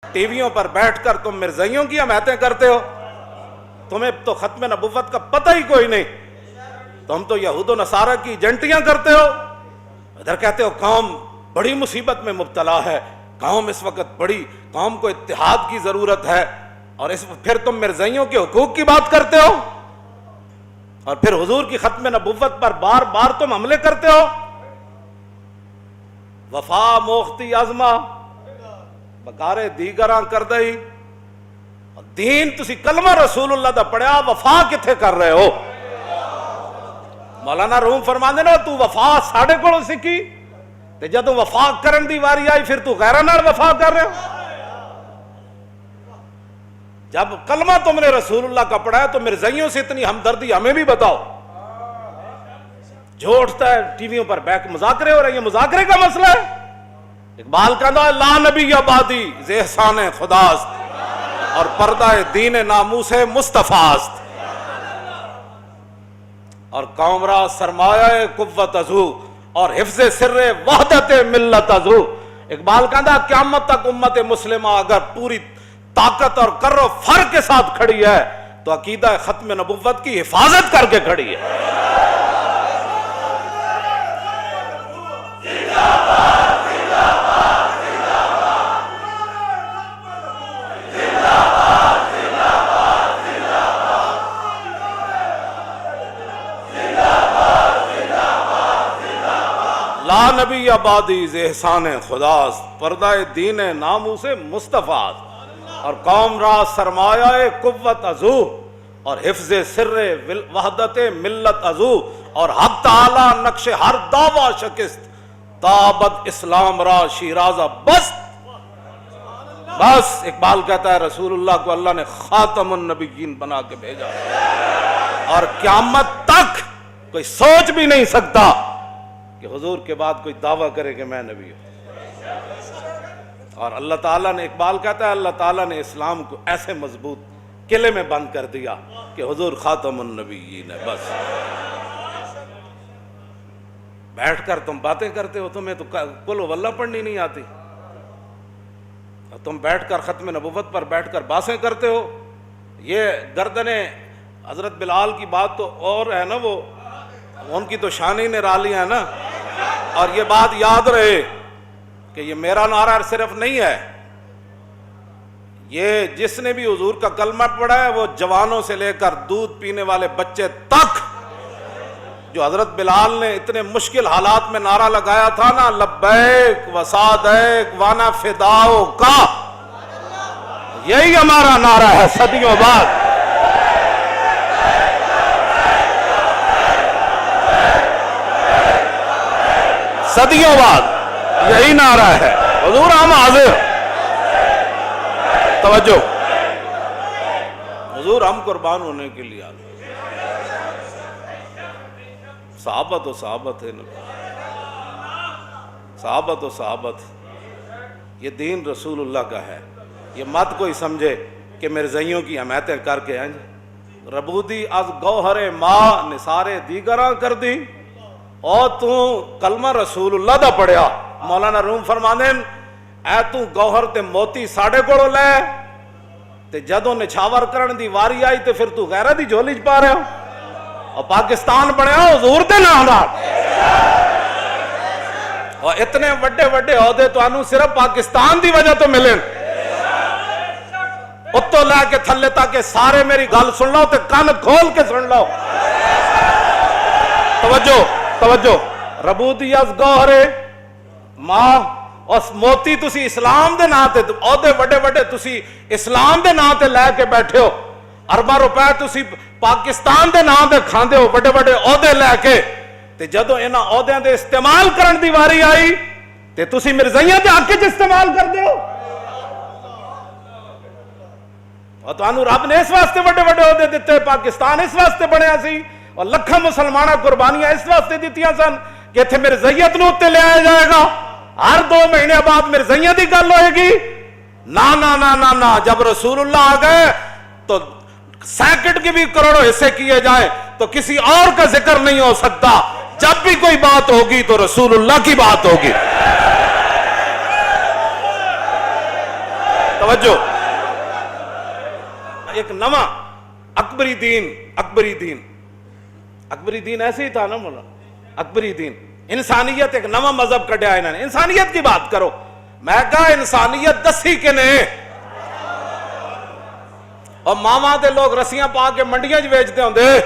T ویوں پر بیٹھ کر تم مرزائیوں کی حمایتیں کرتے ہو، تمہیں تو ختم نبوت کا پتہ ہی کوئی نہیں، تم تو یہود و نصارہ کی ایجنٹیاں کرتے ہو، ادھر کہتے ہو قوم بڑی مصیبت میں مبتلا ہے، قوم اس وقت بڑی، قوم کو اتحاد کی ضرورت ہے، اور پھر تم مرزائیوں کے حقوق کی بات کرتے ہو، اور پھر حضور کی ختم نبوت پر بار بار تم حملے کرتے ہو۔ وفا موختی ازما بکارے دیگراں کر دئی، دین تسی کلمہ رسول اللہ دا پڑھیا، وفا کتھے کر رہے ہو؟ مولانا روم فرماندے نا تو وفا ساڑھے کولوں سکھی تے جدوں وفا کرن دی واری آئی پھر تو غیراں نال وفا کر رہے ہو۔ جب کلمہ تم نے رسول اللہ کا پڑھا ہے تو مرزائیوں سے اتنی ہمدردی ہمیں بھی بتاؤ۔ جو اٹھتا ہے ٹی ویوں پر بیک مذاکرے ہو رہے ہیں، یہ مذاکرے کا مسئلہ ہے۔ اقبال کہتا ہے لا نبی آبادی ز احسان خداست، اور پردہ دین ناموس مصطفیٰ است، اور قوم را سرمایہ قوت ازو، اور حفظ سر وحدت ملت ازو۔ اقبال کہتا ہے قیامت تک امت مسلمہ اگر پوری طاقت اور کر و فر کے ساتھ کھڑی ہے تو عقیدہ ختم نبوت کی حفاظت کر کے کھڑی ہے۔ لا نبی آبادی ز احسان خداست، پردہ دین ناموس مصطفیٰ، اور قوم را سرمایہ قوت ازو، اور حفظ سر وحدت ملت ازو، اور حق تعالی نقش ہر دعویٰ شکست، تابت اسلام را شیرازہ بست۔ بس اقبال کہتا ہے رسول اللہ کو اللہ نے خاتم النبیین بنا کے بھیجا، اور قیامت تک کوئی سوچ بھی نہیں سکتا کہ حضور کے بعد کوئی دعویٰ کرے کہ میں نبی ہوں۔ اور اللہ تعالیٰ نے، اقبال کہتا ہے اللہ تعالیٰ نے اسلام کو ایسے مضبوط قلعے میں بند کر دیا کہ حضور خاتم النبیین ہے۔ بس بیٹھ کر تم باتیں کرتے ہو، تمہیں تو قل واللہ پڑھنی نہیں آتی، اور تم بیٹھ کر ختم نبوت پر بیٹھ کر باتیں کرتے ہو۔ یہ گردنیں حضرت بلال کی بات تو اور ہے نا، وہ ان کی تو شان ہی نرالی ہے نا۔ اور یہ بات یاد رہے کہ یہ میرا نعرہ صرف نہیں ہے، یہ جس نے بھی حضور کا کلمہ پڑھا ہے وہ جوانوں سے لے کر دودھ پینے والے بچے تک، جو حضرت بلال نے اتنے مشکل حالات میں نعرہ لگایا تھا نا، لبیک و سعدیک وانا فداؤ کا، یہی ہمارا نعرہ ہے صدیوں بعد۔ صدیوں بعد یہی نعرہ ہے، حضور ہم حاضر، توجہ، حضور ہم قربان ہونے کے لیے حاضر۔ صحابت و صحابت ہے، صحابت و صحابت، یہ دین رسول اللہ کا ہے۔ یہ مت کوئی سمجھے کہ مرزائیوں کی حمایتیں کر کے ہیں جی ربودی از گوہر ماں نثارے دیگراں کر دی، اور تو کلمہ رسول اللہ دا پڑھیا۔ مولانا روم فرماندے اے تو گوہر تے موتی ساڑھے کوڑوں لے تے جدوں نچھاور کرن دی واری آئی تے پھر تو غیرہ دی جھولی چ پا رہے ہو، اور پاکستان بنیا حضور دے نام دا، اور اتنے وڈے وڈے عہدے تو انہوں صرف پاکستان دی وجہ تو ملیں۔ اتو لے کے تھلے تاکہ سارے میری گل سن لو تے کان کھول کے سن لو۔ توجہ توجہ، ربودی از گوہرے ماں، اس موتی تسی اسلام دے نا تے عہدے وڈے وڈے تسی اسلام دے نا تے لے کے بیٹھے ہو، ارباں روپے تسی پاکستان دے نا تے کھاندے ہو وڈے وڈے عہدے لے کے، تے جدوں انہاں عہدیاں دے استعمال کرن دی واری آئی تے تسی مرزائیاں دے حق وچ استعمال کردے ہو۔ اور تانوں رب نے اس واسطے وڈے وڈے عہدے دتے، پاکستان اس واسطے بنیا سی، اور لکھاں مسلمانہ قربانیاں اس واسطے دیتیاں سن کہ اتنے مرزائیت نو تے لے آیا جائے گا، ہر 2 مہینے بعد مرزائیاں دی گل ہوئے گی۔ نا نا نا نا نا، جب رسول اللہ آ گئے تو سیکنڈ کے بھی کروڑوں حصے کیے جائیں تو کسی اور کا ذکر نہیں ہو سکتا، جب بھی کوئی بات ہوگی تو رسول اللہ کی بات ہوگی۔ توجہ. ایک نواں اکبری دین ایسے ہی تھا نا مولا. اکبری دین انسانیت ایک نواں مذہب کڈیا انہوں نے. انسانیت کی بات کرو. میں کہا انسانیت دسی کے نے اور ماما دے لوگ رسیاں پا کے منڈیاں ویچتے ہوں دے.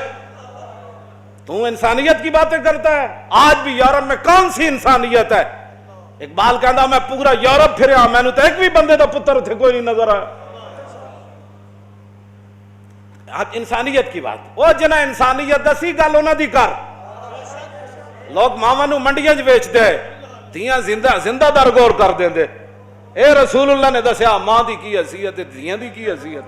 تو انسانیت کی باتیں کرتا ہے. آج بھی یورپ میں کون سی انسانیت ہے؟ اقبال کہندا میں پورا یورپ پھریا میں نے تو ایک بھی بندے دا پتر اتنے کوئی نہیں نظر آیا. انسانیت کی بات وہ جنہ انسانیت دسی گل انہاں دی کر. لوگ ماما نو منڈیاں ویچ دے دھیاں زندہ در غور کر دیں دے. اے رسول اللہ نے دسیا ماں دی کی حیثیت ہے دھیاں دی کی حیثیت.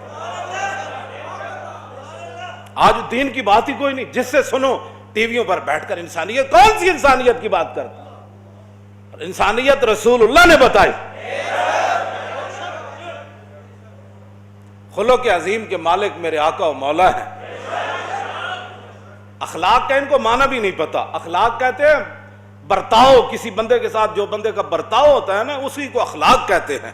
آج دین کی بات ہی کوئی نہیں. جس سے سنو ٹی ویوں پر بیٹھ کر انسانیت. کون سی انسانیت کی بات کرتا؟ انسانیت رسول اللہ نے بتائی. خلق عظیم کے مالک میرے آقا و مولا ہیں. اخلاق کا ان کو معنی بھی نہیں پتا. اخلاق کہتے ہیں برتاؤ. کسی بندے کے ساتھ جو بندے کا برتاؤ ہوتا ہے نا اسی کو اخلاق کہتے ہیں.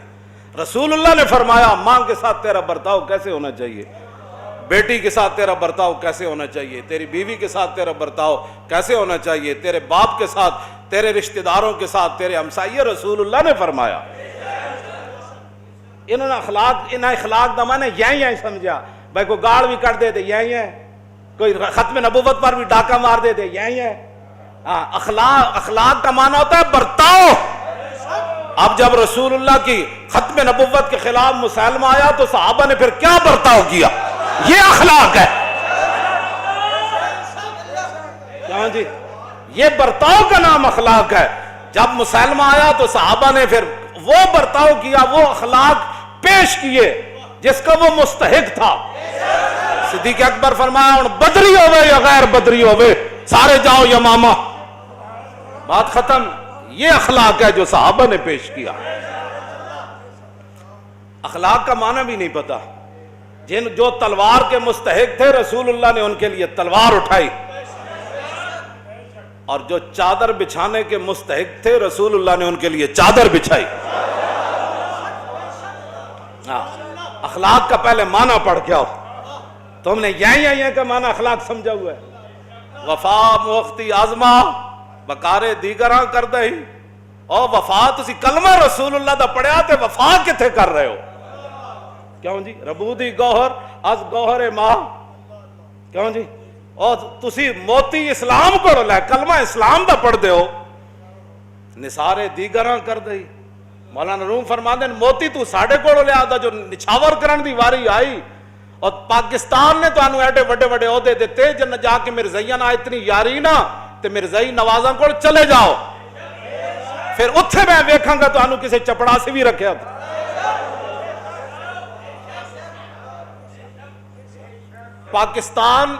رسول اللہ نے فرمایا ماں کے ساتھ تیرا برتاؤ کیسے ہونا چاہیے, بیٹی کے ساتھ تیرا برتاؤ کیسے ہونا چاہیے, تیری بیوی کے ساتھ تیرا برتاؤ کیسے ہونا چاہیے, تیرے باپ کے ساتھ, تیرے رشتہ داروں کے ساتھ, تیرے ہمسائے. رسول اللہ نے فرمایا. انہوں نے اخلاق دا معنی یہی سمجھا. بھائی کوئی گاڑ بھی کر دے دے یہی ہے, کوئی ختم نبوت پر بھی ڈاکہ مار دے دے یہی ہے. اخلاق کا معنی ہوتا ہے برتاؤ. اب جب رسول اللہ کی ختم نبوت کے خلاف مسلمہ آیا تو صحابہ نے پھر کیا برتاؤ کیا؟ یہ اخلاق ہے. کیوں جی یہ برتاؤ کا نام اخلاق ہے. جب مسلمہ آیا تو صحابہ نے پھر وہ برتاؤ کیا, وہ اخلاق پیش کیے جس کا وہ مستحق تھا. صدیق اکبر فرمایا ہن بدری ہوئے یا غیر بدری ہوئے سارے جاؤ یمامہ. بات ختم. یہ اخلاق ہے جو صحابہ نے پیش کیا. اخلاق کا معنی بھی نہیں پتا. جو تلوار کے مستحق تھے رسول اللہ نے ان کے لیے تلوار اٹھائی, اور جو چادر بچھانے کے مستحق تھے رسول اللہ نے ان کے لیے چادر بچھائی. اخلاق کا پہلے معنی پڑھ کے آؤ. تم نے یہی کا معنی اخلاق سمجھا ہوا ہے. وفا موختی آزما بکارے دیگراں کر دہی. اور وفا تسی کلمہ رسول اللہ دا پڑھیا تے وفا کتھے کر رہے ہو؟ کیوں جی ربودی گوہر از گوہر ماں. کیوں جی اور تسی موتی اسلام کو لے کلمہ اسلام دا پڑھ دے ہو نثارے دیگراں کر دئی. مولانا روم فرماندے موتی تو ساڑھے کو لے آدھا جو نچھاور کرن دی واری آئی. اور پاکستان نے تو انہوں ایڈے وڈے وڈے عہدے دیتے جن جا کے مرزائیاں نہ اتنی یاری نہ تے مرزائی نوازاں کو چلے جاؤ. پھر اتھے میں ویکھاں گا تو انہوں کسے چپڑا سے بھی رکھے تھا. پاکستان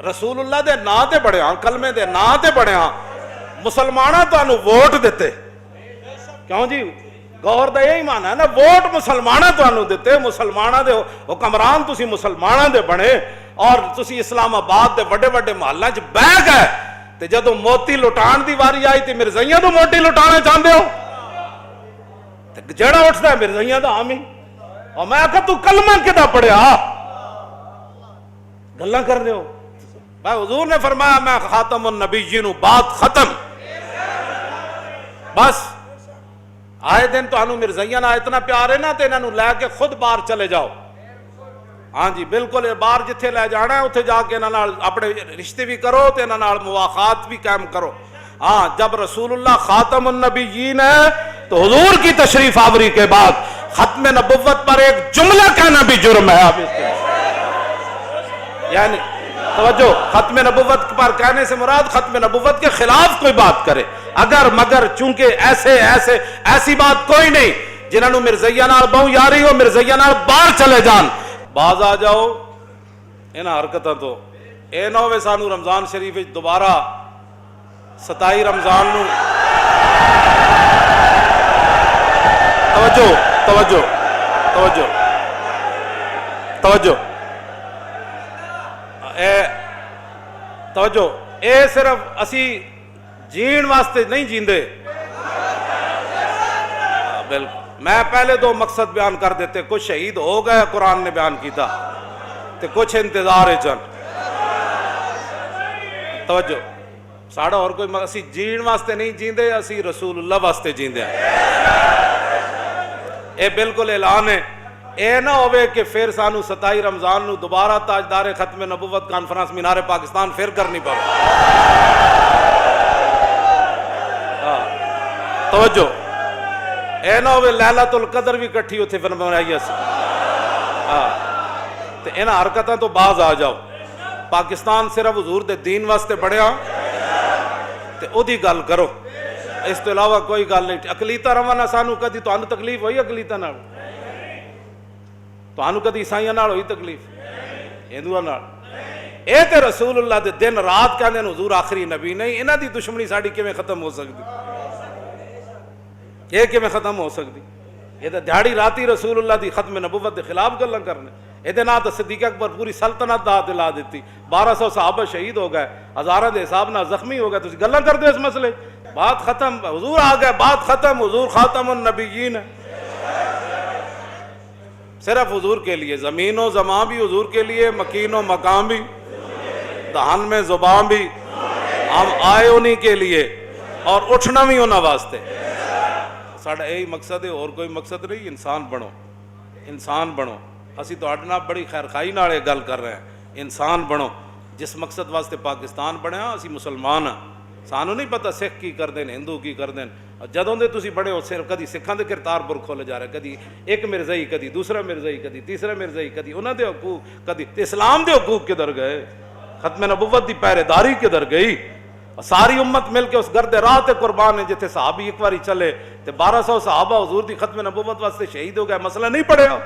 رسول اللہ دے نا دے بڑے ہاں کلمے دے نا دے بڑے ہاں مسلمانہ تو انہوں ووٹ دیتے. کیوں جی گور دا یہی معنی ہے نا ووٹ مسلمانہ تو انہوں دیتے. مسلمانہ دے حکمران تسی مسلمانہ دے بنے اور تسی اسلام آباد دے وڈے وڈے محلہ چ بہ گئے تے جدو موتی لٹان دی واری آئی تے مرزائیاں تو موتی لٹانا چاہتے ہو تے جڑا اٹھتا ہے مرزائیاں دا حامی. اور میں کہا تو کلمہ کدا پڑھیا گلاں کر دے ہو. بھائی حضور نے فرمایا میں خاتم النبیین بات ختم. بس آئے دن تو انہوں مرزائیاں اتنا پیار ہے نا تے انہوں لے کے خود باہر چلے جاؤ. ہاں جی بالکل باہر جتھے لے جانا ہے اتھے جا کے انہوں اپنے رشتے بھی کرو تے انہوں مواخات بھی قائم کرو. ہاں جب رسول اللہ خاتم النبیین ہے تو حضور کی تشریف آوری کے بعد ختم نبوت پر ایک جملہ کہنا بھی جرم ہے. آپ اس کے یعنی توجہ ختم نبوت پر کہنے سے مراد ختم نبوت کے خلاف کوئی بات کرے اگر مگر چونکہ ایسی بات کوئی نہیں جنہوں مرزائیاں نال بہو یاری ہو مرزائیاں نال باہر چلے جان. باز آ جاؤ انہاں حرکتاں تو. اے نہ ہوئے سانو رمضان شریف دوبارہ 27 رمضان نو توجہ توجہ توجہ توجہ توجہ اے صرف اسی جین واسطے نہیں جیندے. بالکل میں پہلے دو مقصد بیان کر دیتے، کچھ شہید ہو گئے قرآن نے بیان کیتا تے کچھ انتظار چن توجہ ساڑا اور کوئی اسی جین واسطے نہیں جیندے، اسی رسول اللہ واسطے جیندے ہیں۔ اے بالکل اعلان ہے، اے نہ ہوئے کہ پھر سانو 27 رمضان نو دوبارہ تاجدار ختم نبوت کانفرنس مینار پاکستان پھر کرنی پڑے۔ توجہ اے نہ ہوئے لیلۃ القدر بھی کٹھی ہوتے پھر بنائی اسی تے انہاں حرکتاں تو باز آ جاؤ۔ پاکستان صرف حضور دے دین واسطے بڑھیا تے او دی گل کرو، اس تو علاوہ کوئی گل نہیں۔ اقلیتاں روانا سانو کدی تانوں تکلیف ہوئی اقلیتاں نال؟ تانوں کدی عیسائیاں نال ہوئی تکلیف؟ ہندوؤں نال؟ اے تے رسول اللہ دے دن رات کہندے حضور آخری نبی نہیں، انہاں دی دشمنی ساڈی کیویں ختم ہو سکدی؟ یہ کیویں ختم ہو سکدی؟ یہ تے دیہڑی راتی رسول اللہ دی ختم نبوت دے خلاف گلاں کرنے۔ یہ نہ تو صدیق اکبر پوری سلطنت دا دلا دیتی، 1200 صحابہ شہید ہو گئے، ہزاراں دے حساب نہ زخمی ہو گئے، تسی گلاں کردے اس مسئلے؟ بات ختم، حضور آ گئے، بات ختم، حضور خاتم النبیین ہے۔ صرف حضور کے لیے، زمین و زمان بھی حضور کے لیے، مکین و مقام بھی، دہن میں زبان بھی، ہم آئے انہی کے لیے اور اٹھنا بھی انہاں واسطے۔ ساڑھا یہی مقصد ہے، اور کوئی مقصد نہیں۔ انسان بنو، انسان بنو۔ اسی تو اڈنا بڑی خیر خائی نال یہ گل کر رہے ہیں، انسان بنو۔ جس مقصد واسطے پاکستان بنیا اسی مسلمان ہاں، سانو نہیں پتہ سکھ کی کر دین، ہندو کی کر دین۔ جدوں دے تسی بڑے ہو صرف کدی سکھاں دے کرتارپور کھولے جا رہے، کدی ایک مرزائی، کدی دوسرا مرزائی، کدی تیسرا مرزائی، کدی انہاں دے حقوق، کدی اسلام دے حقوق کدھر گئے؟ ختم نبوت دی پہرے داری کدھر گئی؟ ساری امت مل کے اس گرد راہ تے قربان ہے جتھے صحابی ایک باری چلے تے 1200 صحابہ حضور دی ختم نبوت واسطے شہید ہو گئے، مسئلہ نہیں پڑھیا؟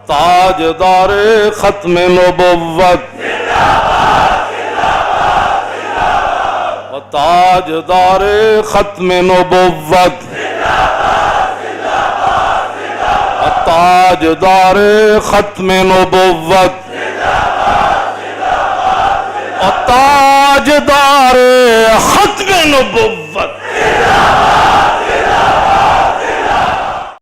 تاجدار ختم نبوت و تاجدار ختم نبوت و تاجدار ختم نبوت و تاجدار ختم نبوت